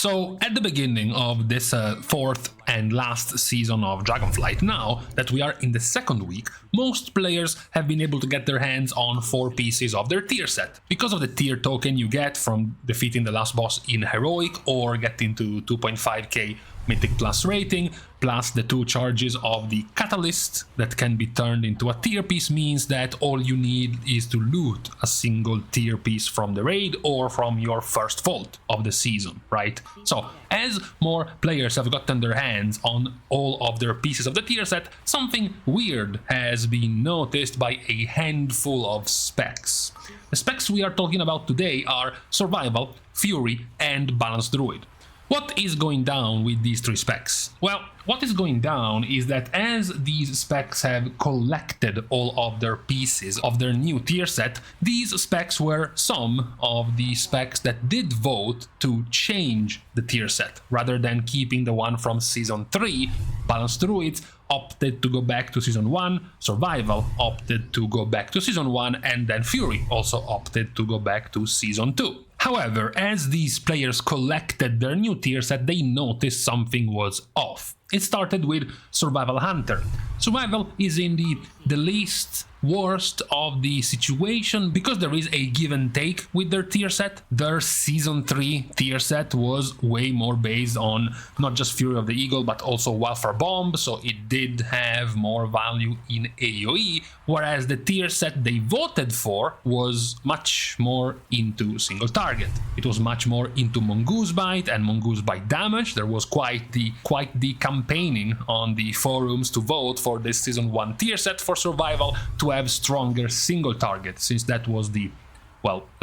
So at the beginning of this fourth and last season of Dragonflight, now that we are in the second week, most players have been able to get their hands on 4 pieces of their tier set. Because of the tier token you get from defeating the last boss in Heroic or getting to 2.5k Mythic Plus rating, plus the 2 charges of the Catalyst that can be turned into a tier piece, means that all you need is to loot a single tier piece from the raid or from your first vault of the season, right? So as more players have gotten their hands on all of their pieces of the tier set, something weird has been noticed by a handful of specs. The specs we are talking about today are Survival, Fury and Balanced Druid. What is going down with these 3 specs? Well, what is going down is that as these specs have collected all of their pieces of their new tier set, these specs were some of the specs that did vote to change the tier set. Rather than keeping the one from Season 3, Balanced Druids opted to go back to Season 1, Survival opted to go back to Season 1, and then Fury also opted to go back to Season 2. However, as these players collected their new tier set, they noticed something was off. It started with Survival Hunter. Survival is indeed the least worst of the situation because there is a give and take with their tier set. Their Season 3 tier set was way more based on not just Fury of the Eagle but also Wildfire Bomb, so it did have more value in AoE, whereas the tier set they voted for was much more into single target. It was much more into Mongoose Bite and Mongoose Bite damage. There was quite the campaigning on the forums to vote for this Season 1 tier set for Survival to have stronger single target, since that was the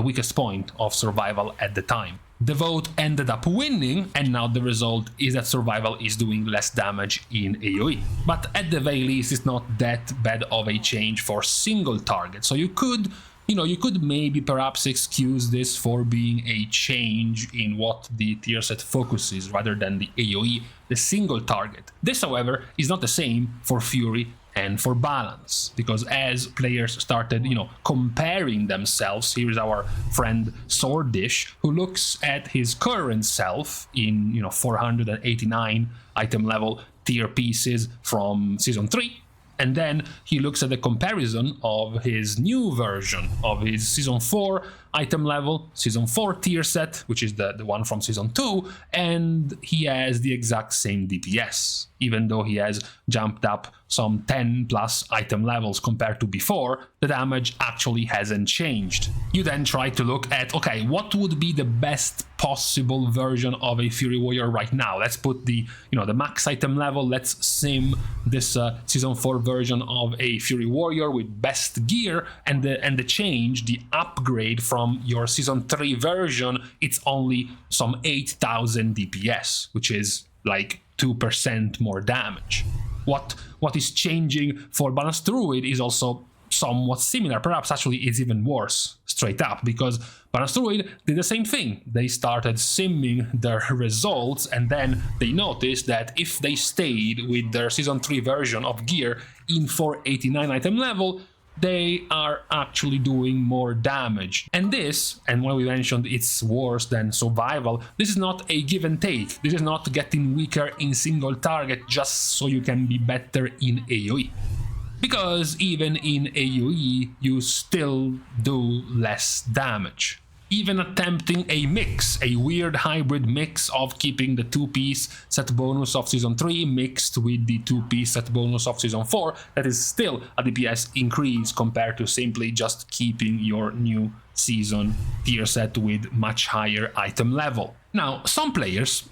weakest point of Survival at the time. The vote ended up winning, and now the result is that Survival is doing less damage in AoE. But at the very least, it's not that bad of a change for single target, so you could maybe perhaps excuse this for being a change in what the tier set focuses rather than the AoE, the single target. This, however, is not the same for Fury and for Balance, because as players started, comparing themselves, here is our friend Sworddish, who looks at his current self in, 489 item level tier pieces from Season 3, and then he looks at the comparison of his new version of his Season 4 item level, Season 4 tier set, which is the one from Season 2, and he has the exact same DPS, even though he has jumped up some 10 plus item levels compared to before. The damage actually hasn't changed. You then try to look at, okay, what would be the best possible version of a Fury Warrior right now? Let's put the max item level, let's sim this Season 4 version of a Fury Warrior with best gear, and the change, the upgrade from your Season 3 version, it's only some 8000 DPS, which is like 2% more damage. What is changing for Balanced Druid is also somewhat similar, perhaps actually it's even worse, straight up, because Balanced Druid did the same thing. They started simming their results, and then they noticed that if they stayed with their Season 3 version of gear in 489 item level, they are actually doing more damage. And when we mentioned it's worse than Survival, this is not a give and take. This is not getting weaker in single target just so you can be better in AoE. Because even in AoE, you still do less damage. Even attempting a mix, a weird hybrid mix of keeping the 2-piece set bonus of Season 3 mixed with the 2-piece set bonus of Season 4, that is still a DPS increase compared to simply just keeping your new season tier set with much higher item level. Now, some players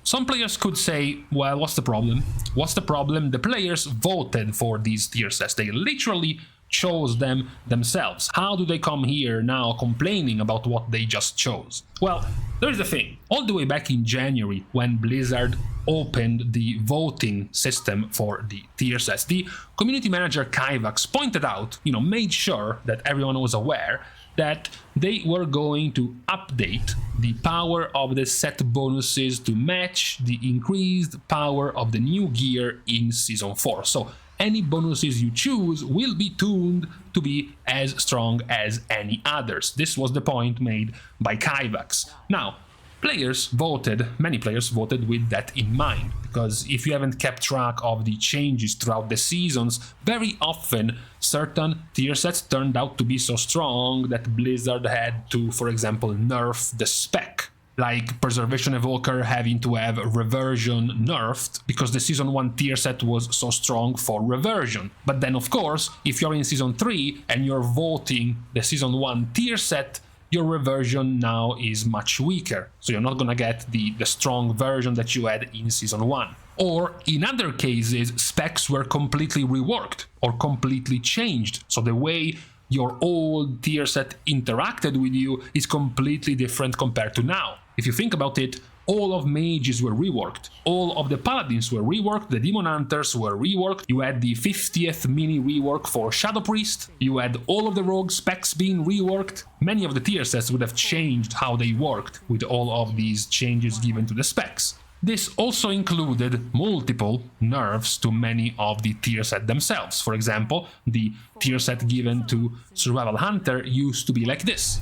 could say, well, what's the problem? What's the problem? The players voted for these tier sets. They literally chose them themselves. How do they come here now complaining about what they just chose? Well, there's the thing. All the way back in January, when Blizzard opened the voting system for the tier sets, the community manager Kaivax pointed out, made sure that everyone was aware that they were going to update the power of the set bonuses to match the increased power of the new gear in Season 4. So any bonuses you choose will be tuned to be as strong as any others. This was the point made by Kaivax. Now, Many players voted with that in mind, because if you haven't kept track of the changes throughout the seasons, very often certain tier sets turned out to be so strong that Blizzard had to, for example, nerf the spec. Like Preservation Evoker having to have Reversion nerfed because the Season 1 tier set was so strong for Reversion. But then, of course, if you're in Season 3 and you're voting the Season 1 tier set, your Reversion now is much weaker, so you're not gonna get the strong version that you had in Season 1. Or, in other cases, specs were completely reworked or completely changed, so the way your old tier set interacted with you is completely different compared to now. If you think about it, all of mages were reworked, all of the paladins were reworked, the demon hunters were reworked, you had the 50th mini rework for Shadow Priest, you had all of the rogue specs being reworked. Many of the tier sets would have changed how they worked with all of these changes given to the specs. This also included multiple nerfs to many of the tier set themselves. For example, the tier set given to Survival Hunter used to be like this.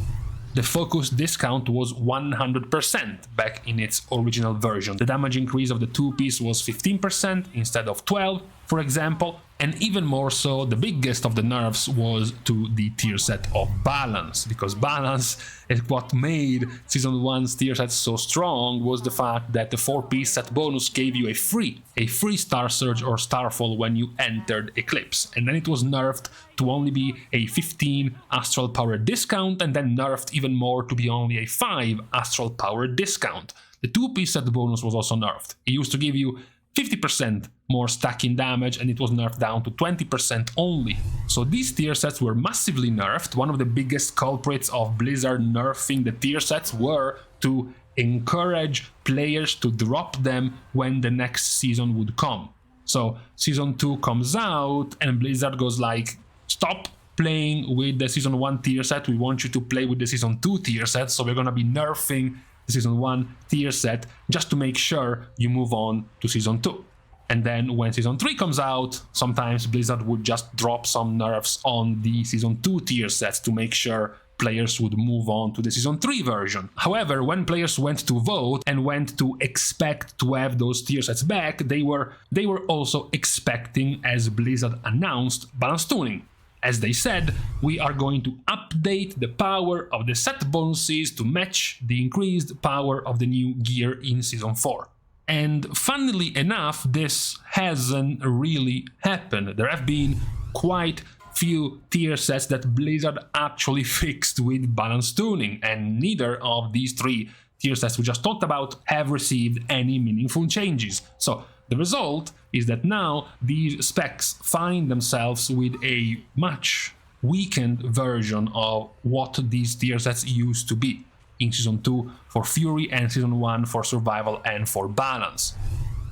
The focus discount was 100% back in its original version. The damage increase of the 2-piece was 15% instead of 12%, for example, and even more so, the biggest of the nerfs was to the tier set of Balance, because Balance is what made Season 1's tier set so strong was the fact that the 4-piece set bonus gave you a free Star Surge or Starfall when you entered Eclipse, and then it was nerfed to only be a 15 Astral Power discount, and then nerfed even more to be only a 5 Astral Power discount. The 2-piece set bonus was also nerfed. It used to give you 50% more stacking damage, and it was nerfed down to 20% only. So these tier sets were massively nerfed. One of the biggest culprits of Blizzard nerfing the tier sets were to encourage players to drop them when the next season would come. So Season 2 comes out and Blizzard goes like, stop playing with the Season 1 tier set, we want you to play with the Season 2 tier set, so we're gonna be nerfing the Season 1 tier set just to make sure you move on to Season 2. And then when Season 3 comes out, sometimes Blizzard would just drop some nerfs on the Season 2 tier sets to make sure players would move on to the Season 3 version. However, when players went to vote and went to expect to have those tier sets back, they were also expecting, as Blizzard announced, balance tuning. As they said, we are going to update the power of the set bonuses to match the increased power of the new gear in Season 4. And funnily enough, this hasn't really happened. There have been quite few tier sets that Blizzard actually fixed with balance tuning, and neither of these 3 tier sets we just talked about have received any meaningful changes. So the result is that now these specs find themselves with a much weakened version of what these tier sets used to be in Season 2 for Fury and Season 1 for Survival and for Balance.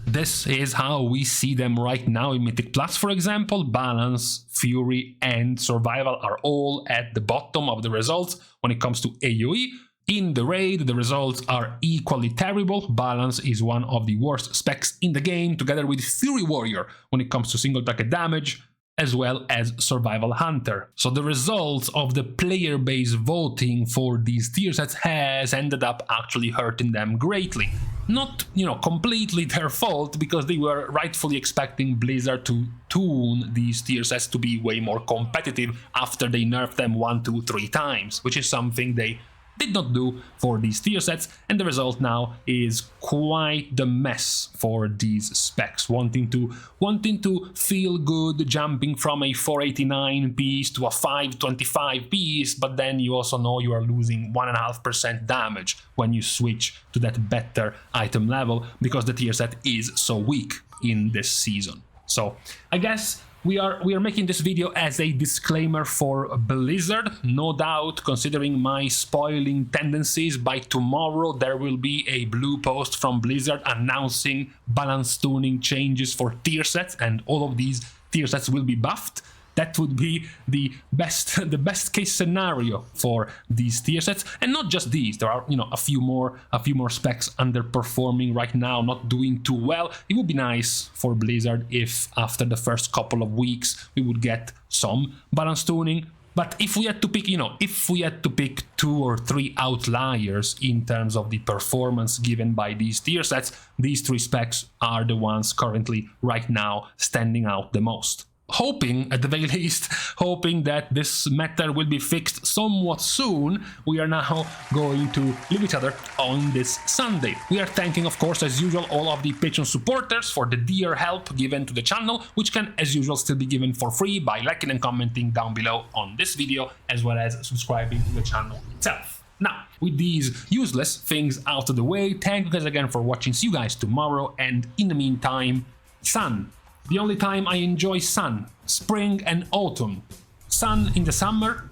This is how we see them right now in Mythic Plus, for example. Balance, Fury and Survival are all at the bottom of the results when it comes to AoE. In the raid, the results are equally terrible. Balance is one of the worst specs in the game, together with Fury Warrior when it comes to single target damage, as well as Survival Hunter. So the results of the player-based voting for these tier sets has ended up actually hurting them greatly. Not, completely their fault, because they were rightfully expecting Blizzard to tune these tier sets to be way more competitive after they nerfed them 1, 2, 3 times, which is something they did not do for these tier sets, and the result now is quite the mess for these specs. Wanting to feel good, jumping from a 489 piece to a 525 piece, but then you also know you are losing 1.5% damage when you switch to that better item level, because the tier set is so weak in this season. So I guess we are making this video as a disclaimer for Blizzard. No doubt, considering my spoiling tendencies, by tomorrow there will be a blue post from Blizzard announcing balance tuning changes for tier sets, and all of these tier sets will be buffed. That would be the best case scenario for these tier sets, and not just these. There are a few more specs underperforming right now, not doing too well. It would be nice for Blizzard if after the first couple of weeks we would get some balance tuning. But if we had to pick, if we had to pick 2 or 3 outliers in terms of the performance given by these tier sets, these 3 specs are the ones currently, right now, standing out the most. Hoping, at the very least, hoping that this matter will be fixed somewhat soon, we are now going to leave each other on this Sunday. We are thanking, of course, as usual, all of the Patreon supporters for the dear help given to the channel, which can, as usual, still be given for free by liking and commenting down below on this video, as well as subscribing to the channel itself. Now, with these useless things out of the way, thank you guys again for watching. See you guys tomorrow, and in the meantime, sun. The only time I enjoy sun, spring and autumn. Sun in the summer,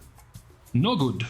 no good.